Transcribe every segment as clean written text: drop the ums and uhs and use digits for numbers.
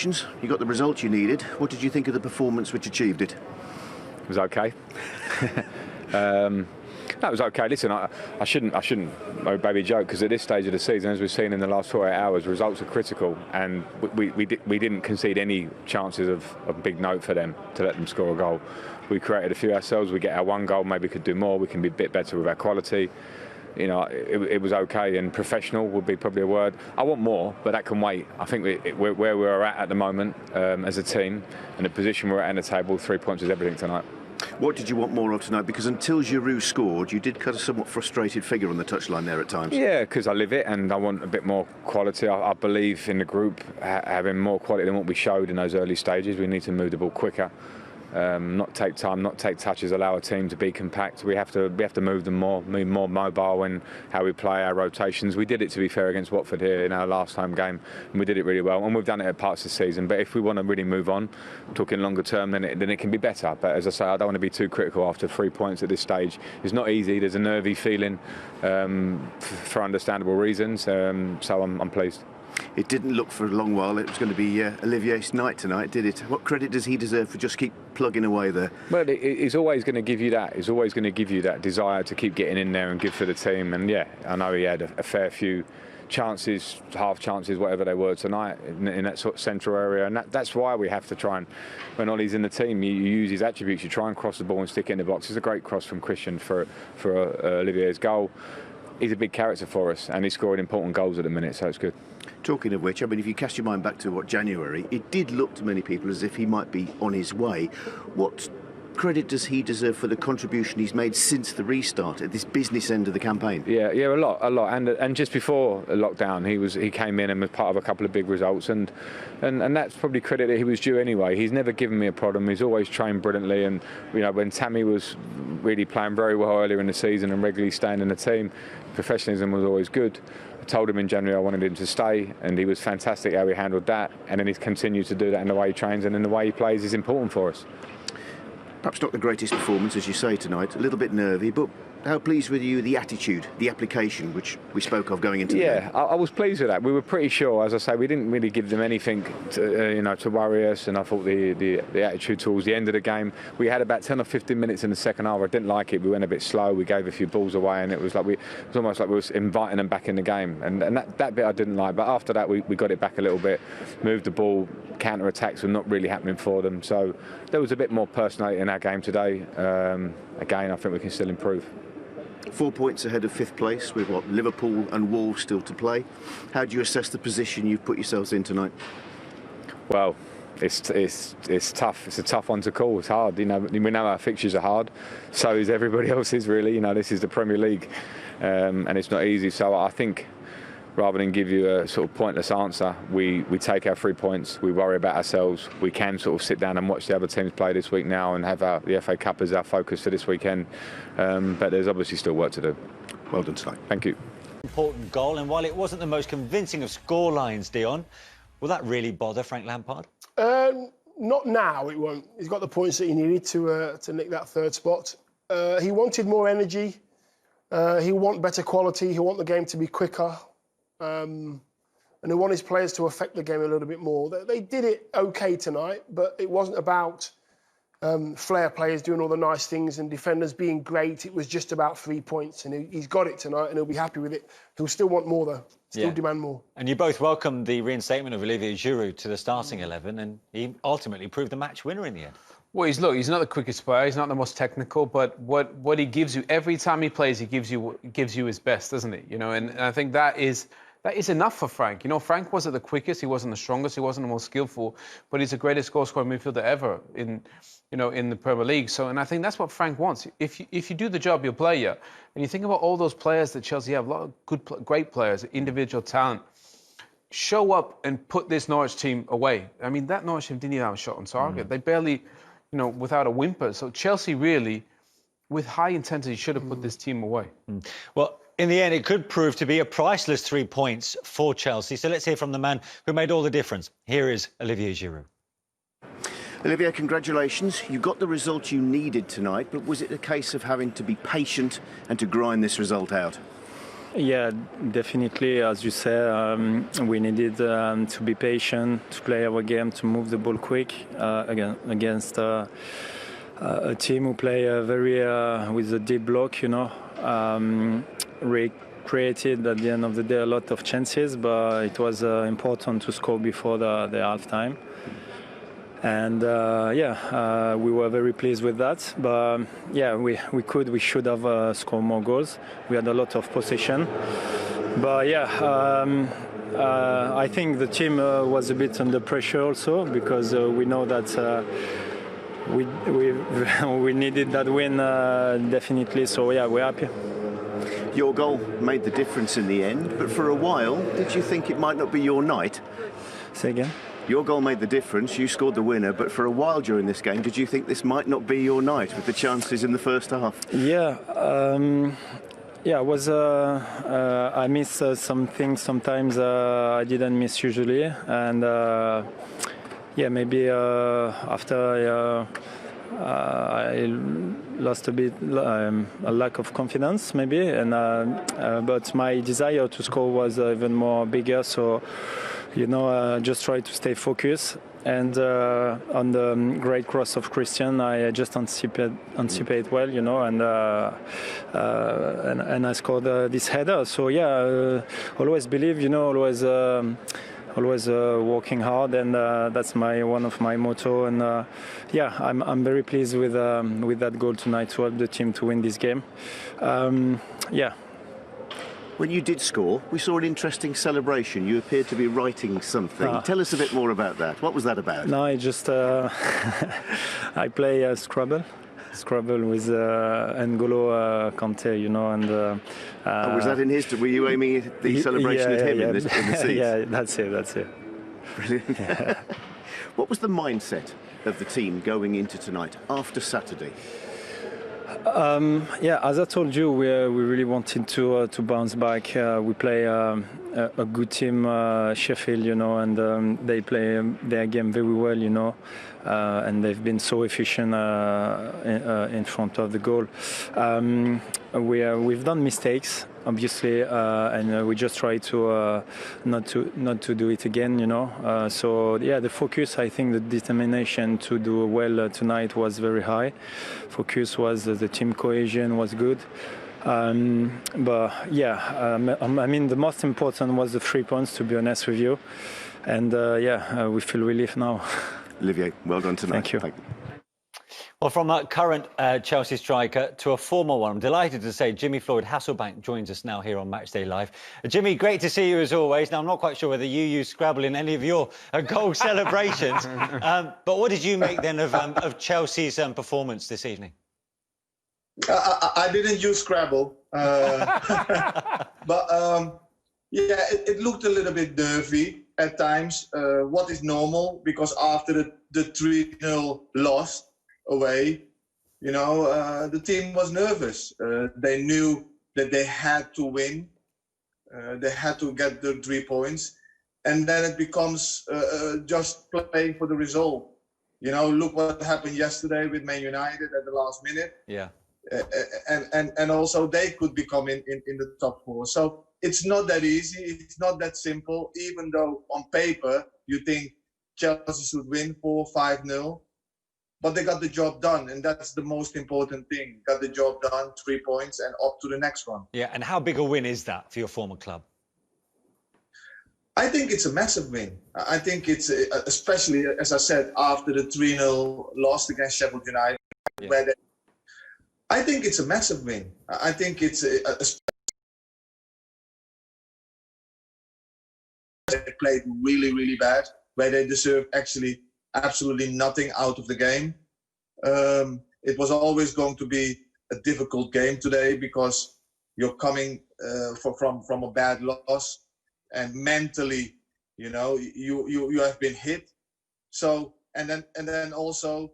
congratulations. You got the result you needed. What did you think of the performance which achieved it? It was okay. No, it was okay. Listen, I shouldn't maybe joke, because at this stage of the season, as we've seen in the last 48 hours, results are critical, and we didn't concede any chances of big note for them to let them score a goal. We created a few ourselves. We get our one goal. Maybe we could do more. We can be a bit better with our quality. You know, it was okay, and professional would be probably a word. I want more, but that can wait. I think where we're at the moment as a team, and the position we're at in the table, 3 points is everything tonight. What did you want more of tonight? Because until Giroud scored, you did cut a somewhat frustrated figure on the touchline there at times. Yeah, because I live it, and I want a bit more quality. I believe in the group having more quality than what we showed in those early stages. We need to move the ball quicker. Not take time, not take touches, allow a team to be compact. We have to move them more, move more mobile in how we play our rotations. We did it, to be fair, against Watford here in our last home game, and we did it really well. And we've done it at parts of the season. But if we want to really move on, talking longer term, then it can be better. But as I say, I don't want to be too critical after 3 points at this stage. It's not easy. There's a nervy feeling for understandable reasons. So I'm pleased. It didn't look for a long while it was going to be Olivier's night tonight, did it? What credit does he deserve for just keep plugging away there? Well, he's always going to give you that. He's always going to give you that desire to keep getting in there and give for the team. And yeah, I know he had a fair few chances, half chances, whatever they were tonight in that sort of central area. And that's why we have to try and, when Ollie's in the team, you use his attributes. You try and cross the ball and stick it in the box. It's a great cross from Christian for Olivier's goal. He's a big character for us, and he's scoring important goals at the minute, so it's good. Talking of which, I mean, if you cast your mind back to January, it did look to many people as if he might be on his way. What credit does he deserve for the contribution he's made since the restart at this business end of the campaign? Yeah, a lot. And just before lockdown, he came in and was part of a couple of big results, and that's probably credit that he was due anyway. He's never given me a problem. He's always trained brilliantly, and you know, when Tammy was really playing very well earlier in the season and regularly staying in the team, professionalism was always good. I told him in January I wanted him to stay, and he was fantastic how he handled that, and then he's continued to do that in the way he trains and in the way he plays is important for us. Perhaps not the greatest performance, as you say, tonight. A little bit nervy, but how pleased with you, the attitude, the application, which we spoke of going into the game? Yeah, I was pleased with that. We were pretty sure, as I say, we didn't really give them anything to worry us, and I thought the attitude towards the end of the game, we had about 10 or 15 minutes in the second half. I didn't like it. We went a bit slow. We gave a few balls away, and it was almost like we was inviting them back in the game, and that bit I didn't like. But after that, we got it back a little bit, moved the ball. Counter-attacks were not really happening for them, so there was a bit more personality in our game today. Again, I think we can still improve. 4 points ahead of fifth place with Liverpool and Wolves still to play. How do you assess the position you've put yourselves in tonight? Well, it's tough. It's a tough one to call. It's hard. You know, we know our fixtures are hard. So is everybody else's, really. You know, this is the Premier League, and it's not easy. So I think, rather than give you a sort of pointless answer, we take our 3 points, we worry about ourselves. We can sort of sit down and watch the other teams play this week now and have the FA Cup as our focus for this weekend. But there's obviously still work to do. Well done tonight. Thank you. Important goal, and while it wasn't the most convincing of score lines, Dion, will that really bother Frank Lampard? Not now, it won't. He's got the points that he needed to nick that third spot. He wanted more energy. He want better quality. He want the game to be quicker. And he want his players to affect the game a little bit more. They did it okay tonight, but it wasn't about flair players doing all the nice things and defenders being great. It was just about 3 points, and he's got it tonight, and he'll be happy with it. He'll still want more, though. Still demand more. And you both welcomed the reinstatement of Olivier Giroud to the starting 11, and he ultimately proved the match winner in the end. Well, he's not the quickest player, he's not the most technical, but what he gives you, every time he plays, he gives you his best, doesn't he? You know, and I think that is enough for Frank. You know, Frank wasn't the quickest, he wasn't the strongest, he wasn't the most skillful, but he's the greatest goal-scoring midfielder ever in the Premier League. So, and I think that's what Frank wants. If you do the job, you'll play you. And you think about all those players that Chelsea have, a lot of great players, individual talent. Show up and put this Norwich team away. I mean, that Norwich team didn't even have a shot on target. They barely, without a whimper. So Chelsea really, with high intensity, should have put this team away. Well, in the end, it could prove to be a priceless 3 points for Chelsea. So let's hear from the man who made all the difference. Here is Olivier Giroud. Olivier, congratulations. You got the result you needed tonight, but was it a case of having to be patient and to grind this result out? Yeah, definitely. As you say, we needed to be patient, to play our game, to move the ball quick against a team who play very with a deep block. Created at the end of the day a lot of chances, but it was important to score before the half time. And we were very pleased with that. But we should have scored more goals. We had a lot of possession. But I think the team was a bit under pressure also, because we know that we needed that win definitely. So we're happy. Your goal made the difference in the end, but for a while, did you think it might not be your night? Say again? Your goal made the difference, you scored the winner, but for a while during this game, did you think this might not be your night with the chances in the first half? It was. I miss some things sometimes I didn't miss usually, and maybe after I lost a bit a lack of confidence maybe, and but my desire to score was even more bigger. So just try to stay focused. And on the great cross of Christian, I just anticipate well, and I scored this header. So always believe, always working hard, and that's one of my motto. And I'm very pleased with that goal tonight to help the team to win this game. When you did score, we saw an interesting celebration. You appeared to be writing something. Tell us a bit more about that. What was that about? No, I just I play Scrabble with N'Golo Kante, and was that in his? Were you aiming at the celebration at him in the seats? Yeah, that's it. Brilliant. What was the mindset of the team going into tonight after Saturday? As I told you, we really wanted to bounce back. We play a good team, Sheffield, and they play their game very well, and they've been so efficient in front of the goal. We've done mistakes, obviously, and we just try to not to do it again, the focus, I think the determination to do well tonight was very high. Focus was the team cohesion was good. I mean, the most important was the 3 points, to be honest with you, and we feel relief now. Olivier, well done tonight. Thank you. Well, from a current Chelsea striker to a former one, I'm delighted to say Jimmy Floyd Hasselbank joins us now here on Matchday Live. Jimmy, great to see you as always. Now, I'm not quite sure whether you use Scrabble in any of your goal celebrations, but what did you make then of Chelsea's performance this evening? I didn't use Scrabble, but it looked a little bit nervy at times. What is normal, because after the 3-0 loss away, the team was nervous. They knew that they had to win. They had to get the 3 points, and then it becomes just playing for the result. Look what happened yesterday with Man United at the last minute. Yeah. And also they could become in the top 4. So it's not that easy. It's not that simple. Even though on paper you think Chelsea should win 4-5-0, but they got the job done, and that's the most important thing. Got the job done, 3 points, and up to the next one. Yeah, and how big a win is that for your former club? I think it's a massive win. I think it's, especially, as I said, after the 3-0 loss against Sheffield United, I think it's a massive win. I think it's they played really, really bad, where they deserve actually absolutely nothing out of the game. It was always going to be a difficult game today, because you're coming from a bad loss, and mentally, you have been hit. So and then also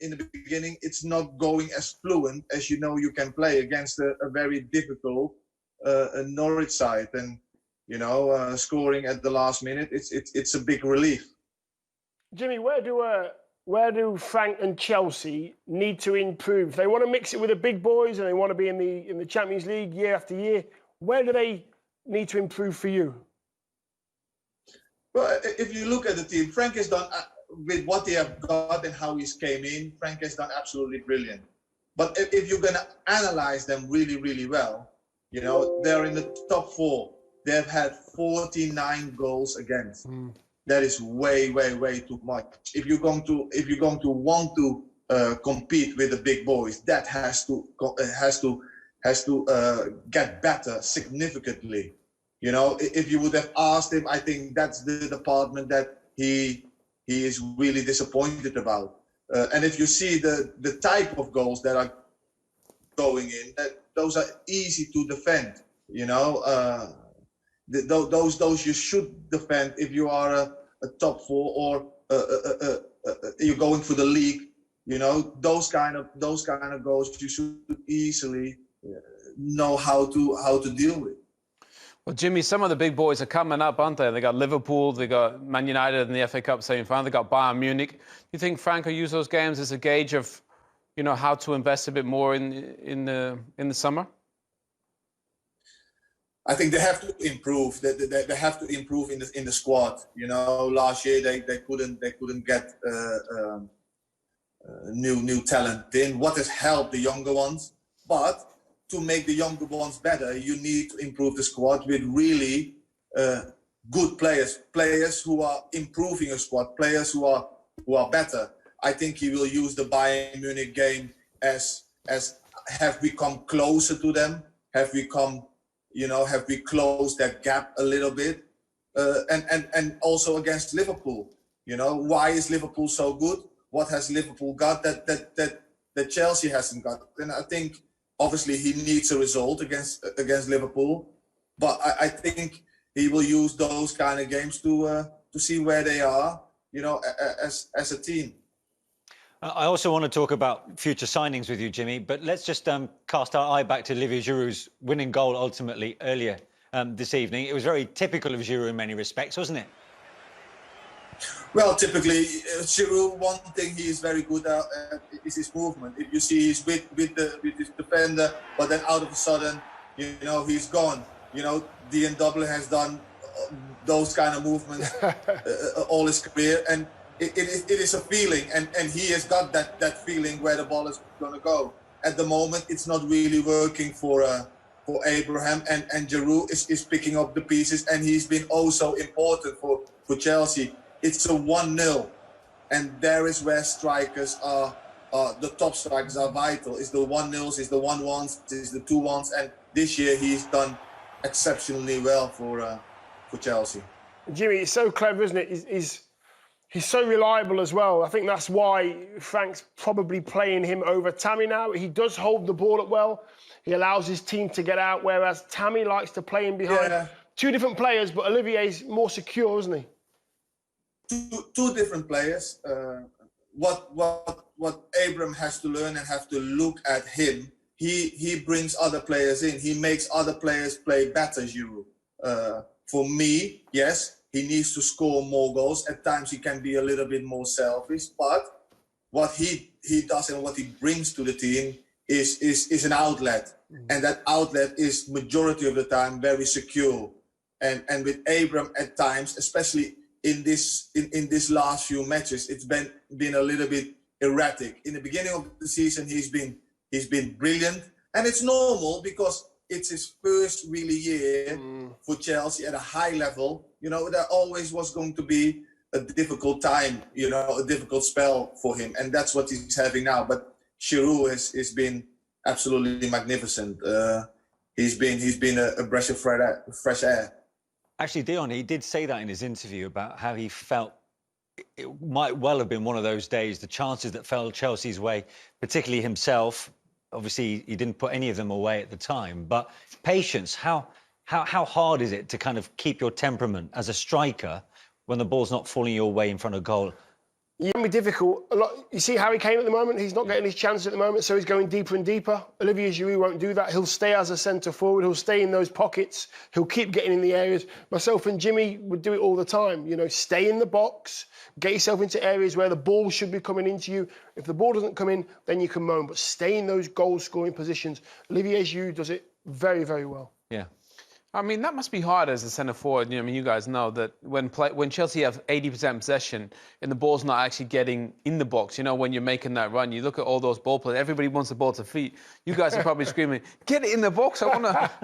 in the beginning, it's not going as fluent as you can play against a very difficult Norwich side, and scoring at the last minute, it's a big relief. Jimmy, where do Frank and Chelsea need to improve? They want to mix it with the big boys, and they want to be in the Champions League year after year. Where do they need to improve for you? Well, if you look at the team, Frank has done, with what they have got and how he's came in, Frank has done absolutely brilliant. But if you're going to analyze them really, really well, you know, they're in the top 4. They've had 49 goals against. That is way, way, way too much. If you're going to want to compete with the big boys, that has to get better significantly. You know, if you would have asked him, I think that's the department that he is really disappointed about. And if you see the type of goals that are going in, those are easy to defend. You know, those you should defend if you are a top 4 or you're going for the league. You know, those kind of goals you should easily know how to deal with. Well, Jimmy, some of the big boys are coming up, aren't they? They got Liverpool, they got Man United in the FA Cup semi-final, they got Bayern Munich. Do you think Frank will use those games as a gauge of, you know, how to invest a bit more in the summer? I think they have to improve. They have to improve in the squad. You know, last year they couldn't get new talent in. What has helped the younger ones, but to make the younger ones better, you need to improve the squad with really good players who are improving a squad, players who are better. I think he will use the Bayern Munich game as have we come closer to them? Have we closed that gap a little bit? And also against Liverpool, you know, why is Liverpool so good? What has Liverpool got that Chelsea hasn't got? And I think obviously he needs a result against Liverpool, but I think he will use those kind of games to see where they are, you know, as a team. I also want to talk about future signings with you, Jimmy, but let's just cast our eye back to Olivier Giroud's winning goal ultimately earlier this evening. It was very typical of Giroud in many respects, wasn't it? Well, typically, Giroud, one thing he is very good at is his movement. If you see he's with his defender, but then out of a sudden, you know, he's gone. You know, DNW has done those kind of movements all his career, and it is a feeling, and he has got that feeling where the ball is going to go. At the moment, it's not really working for Abraham, and Giroud is picking up the pieces, and he's been also important for Chelsea. It's a 1-0, and there is where strikers are. The top strikers are vital. It's the 1-0s, it's the 1-1s, it's the 2-1s, and this year he's done exceptionally well for Chelsea. Jimmy, it's so clever, isn't it? He's so reliable as well. I think that's why Frank's probably playing him over Tammy now. He does hold the ball up well. He allows his team to get out, whereas Tammy likes to play him behind. Yeah. Two different players, but Olivier's more secure, isn't he? Two different players. What Abraham has to learn and have to look at him, he brings other players in. He makes other players play better, Giroud. For me, yes, he needs to score more goals. At times he can be a little bit more selfish, but what he does and what he brings to the team is an outlet. And that outlet is majority of the time very secure. And with Abraham at times, especially in this last few matches, it's been a little bit erratic. In the beginning of the season, he's been brilliant, and it's normal because it's his first really year for Chelsea at a high level. You know, there always was going to be a difficult time, you know, a difficult spell for him, and that's what he's having now. But Giroud has been absolutely magnificent. He's been a breath of fresh air. Actually, Dion, he did say that in his interview about how he felt it might well have been one of those days, the chances that fell Chelsea's way, particularly himself. Obviously, he didn't put any of them away at the time. But patience, how hard is it to kind of keep your temperament as a striker when the ball's not falling your way in front of goal? It can be difficult. You see Harry Kane at the moment? He's not getting his chance at the moment, so he's going deeper and deeper. Olivier Giroud won't do that. He'll stay as a centre forward. He'll stay in those pockets. He'll keep getting in the areas. Myself and Jimmy would do it all the time. You know, stay in the box, get yourself into areas where the ball should be coming into you. If the ball doesn't come in, then you can moan. But stay in those goal-scoring positions. Olivier Giroud does it very, very well. Yeah. I mean, that must be hard as a centre forward. I mean, you guys know that when Chelsea have 80% possession and the ball's not actually getting in the box, when you're making that run, you look at all those ball players. Everybody wants the ball to feet. You guys are probably screaming, "Get it in the box! I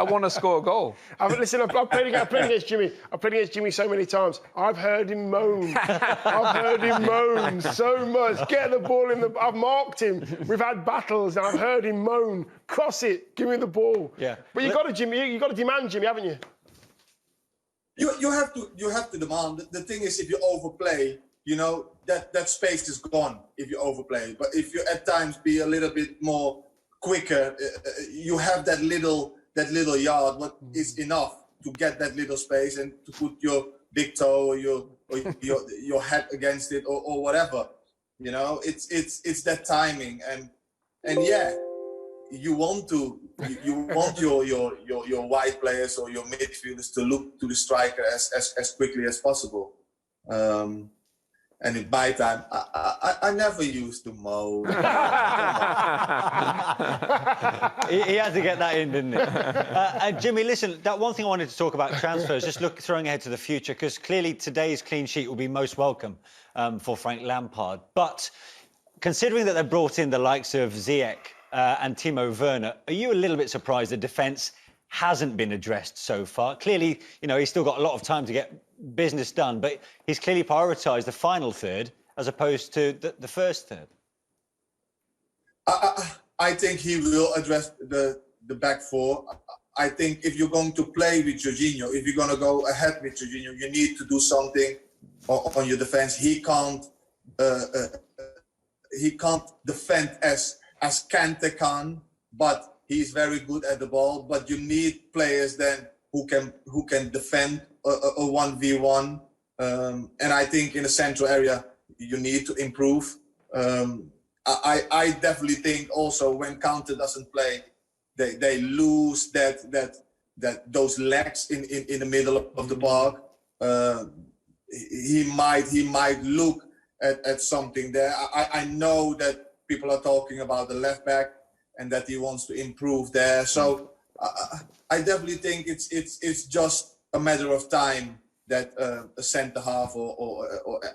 wanna score a goal." Listen, I've played against Jimmy. I've played against Jimmy so many times. I've heard him moan. I've heard him moan so much. Get the ball in the. I've marked him. We've had battles, and I've heard him moan. Cross it. Give me the ball. Yeah. But you got to demand, Jimmy, haven't you? You have to demand. The thing is, if you overplay, that space is gone if you overplay. But if you at times be a little bit more quicker, you have that little yard. What is enough to get that little space and to put your big toe or your head against it or whatever. It's that timing and yeah. You want your wide players or your midfielders to look to the striker as quickly as possible. And in my time, I never used to mow. He had to get that in, didn't he? And Jimmy, listen, that one thing I wanted to talk about transfers, just throwing ahead to the future, because clearly today's clean sheet will be most welcome for Frank Lampard. But considering that they brought in the likes of Ziyech and Timo Werner, are you a little bit surprised the defence hasn't been addressed so far? Clearly, he's still got a lot of time to get business done, but he's clearly prioritised the final third as opposed to the first third. I think he will address the back four. I think if you're going to play with Jorginho, if you're going to go ahead with Jorginho, you need to do something on your defence. He can't defend as Kante can, but he's very good at the ball. But you need players then who can defend a 1v1. And I think in the central area you need to improve. I definitely think also when Kante doesn't play, they lose those legs in the middle of the park. He might look at something there. I know that people are talking about the left back and that he wants to improve there. So I definitely think it's just a matter of time that a centre half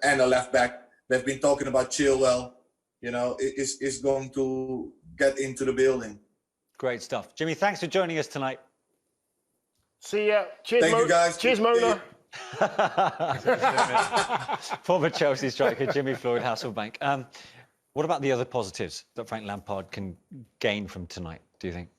and a left back, they've been talking about Chilwell, is going to get into the building. Great stuff. Jimmy, thanks for joining us tonight. See ya. Cheers, Thank you, guys. Cheers, Mona. Former Chelsea striker Jimmy Floyd Hasselbank. What about the other positives that Frank Lampard can gain from tonight, do you think?